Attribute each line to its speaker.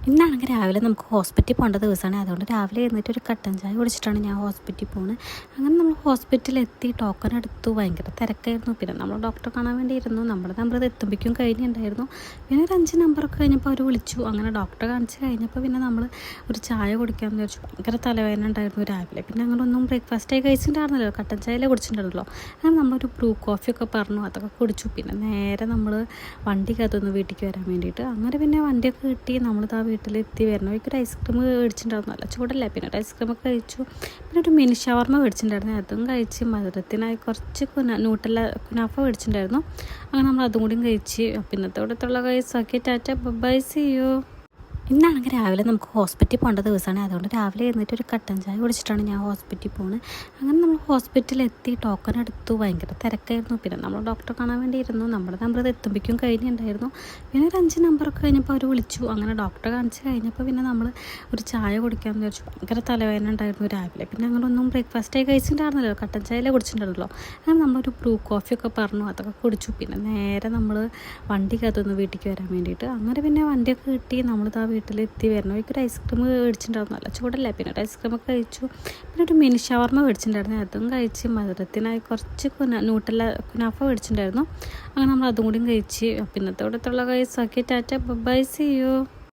Speaker 1: ഇന്നാണെങ്കിൽ രാവിലെ നമുക്ക് ഹോസ്പിറ്റലിൽ പോകേണ്ട ദിവസമാണ്. അതുകൊണ്ട് രാവിലെ എഴുന്നേറ്റ് ഒരു കട്ടൻ ചായ കുടിച്ചിട്ടാണ് ഞാൻ ഹോസ്പിറ്റലിൽ പോകുന്നത്. അങ്ങനെ നമ്മൾ ഹോസ്പിറ്റലിൽ എത്തി ടോക്കൺ എടുത്തു. ഭയങ്കര തിരക്കായിരുന്നു. പിന്നെ നമ്മൾ ഡോക്ടറെ കാണാൻ വേണ്ടി ഇരുന്നു. നമ്മുടെ നമ്പർ എത്തുമ്പോഴേക്കും കഴിഞ്ഞിട്ടുണ്ടായിരുന്നു. പിന്നെ ഒരു 5 നമ്പറൊക്കെ കഴിഞ്ഞപ്പോൾ അവർ വിളിച്ചു. അങ്ങനെ ഡോക്ടറെ കാണിച്ച് കഴിഞ്ഞപ്പോൾ പിന്നെ നമ്മൾ ഒരു ചായ കുടിക്കാമെന്ന് വിചാരിച്ചു. ഭയങ്കര തലവേദന ഉണ്ടായിരുന്നു രാവിലെ. പിന്നെ അങ്ങനൊന്നും ബ്രേക്ക്ഫാസ്റ്റായി കഴിച്ചിട്ടുണ്ടായിരുന്നല്ലോ, കട്ടൻ ചായയിലെ കുടിച്ചിട്ടുണ്ടല്ലോ. അങ്ങനെ നമ്മളൊരു ബ്രൂ കോഫിയൊക്കെ പറഞ്ഞു, അതൊക്കെ കുടിച്ചു. പിന്നെ നേരെ നമ്മൾ വണ്ടിക്കകത്തുനിന്ന് വീട്ടിലേക്ക് വരാൻ വേണ്ടിയിട്ട് അങ്ങനെ പിന്നെ വണ്ടിയൊക്കെ കിട്ടി. നമ്മളിതാ വീട്ടിലെത്തി വരണം. ഒരു ഐസ്ക്രീം മേടിച്ചിട്ടുണ്ടായിരുന്നു, നല്ല ചൂടല്ലേ. പിന്നെ ഒരു ഐസ്ക്രീമൊക്കെ കഴിച്ചു. പിന്നെ ഒരു മിനി ഷവർമ മേടിച്ചിട്ടുണ്ടായിരുന്നു, അതും കഴിച്ച്. മധുരത്തിനായി കുറച്ച് ന്യൂട്ടല്ല കുനാഫ മേടിച്ചിട്ടുണ്ടായിരുന്നു. അങ്ങനെ നമ്മൾ അതും കൂടിയും കഴിച്ച്. പിന്നത്തെ ഇവിടത്തുള്ള കൈസാക്കി ടാറ്റ ബൈ സി യു. ഇന്നാണെങ്കിൽ രാവിലെ നമുക്ക് ഹോസ്പിറ്റലിൽ പോകേണ്ട ദിവസമാണ്. അതുകൊണ്ട് രാവിലെ എഴുന്നേറ്റ് ഒരു കട്ടൻ ചായ കുടിച്ചിട്ടാണ് ഞാൻ ഹോസ്പിറ്റലിൽ പോകുന്നത്. അങ്ങനെ നമ്മൾ ഹോസ്പിറ്റലിൽ എത്തി ടോക്കൺ എടുത്തു. ഭയങ്കര തിരക്കായിരുന്നു. പിന്നെ നമ്മൾ ഡോക്ടറെ കാണാൻ വേണ്ടി ഇരുന്നു. നമ്മുടെ നമ്പർ എത്തുമ്പോഴേക്കും കഴിഞ്ഞിട്ടുണ്ടായിരുന്നു. പിന്നെ ഒരു 5 നമ്പറൊക്കെ കഴിഞ്ഞപ്പോൾ അവർ വിളിച്ചു. അങ്ങനെ ഡോക്ടറെ കാണിച്ച് കഴിഞ്ഞപ്പോൾ പിന്നെ നമ്മൾ ഒരു ചായ കുടിക്കാമെന്ന് വിചാരിച്ചു. ഭയങ്കര തലവേദന ഉണ്ടായിരുന്നു രാവിലെ. പിന്നെ അങ്ങനൊന്നും ബ്രേക്ക്ഫാസ്റ്റായി കഴിച്ചിട്ടുണ്ടായിരുന്നല്ലോ, കട്ടൻ ചായയിലെ കുടിച്ചിട്ടുണ്ടല്ലോ. അങ്ങനെ നമ്മളൊരു ബ്രൂ കോഫിയൊക്കെ പറഞ്ഞു, അതൊക്കെ കുടിച്ചു. പിന്നെ നേരെ നമ്മൾ വണ്ടിക്കകത്തുനിന്ന് വീട്ടിലേക്ക് വരാൻ വേണ്ടിയിട്ട് അങ്ങനെ പിന്നെ വണ്ടിയൊക്കെ കിട്ടി. നമ്മളിതാ വീട്ടിലെത്തി വരണം. ഒരു ഐസ്ക്രീം മേടിച്ചിട്ടുണ്ടായിരുന്നു, നല്ല ചൂടല്ലേ. പിന്നെ ഒരു ഐസ്ക്രീമൊക്കെ കഴിച്ചു. പിന്നെ ഒരു മിനി ഷവർമ മേടിച്ചിട്ടുണ്ടായിരുന്നു, അതും കഴിച്ച്. മധുരത്തിനായി കുറച്ച് ന്യൂട്ടല്ല കുനാഫ മേടിച്ചിട്ടുണ്ടായിരുന്നു. അങ്ങനെ നമ്മൾ അതും കൂടിയും കഴിച്ച്. പിന്നത്തെ ഇവിടത്തുള്ള കൈസാക്കി ടാറ്റ ബൈ സി യു.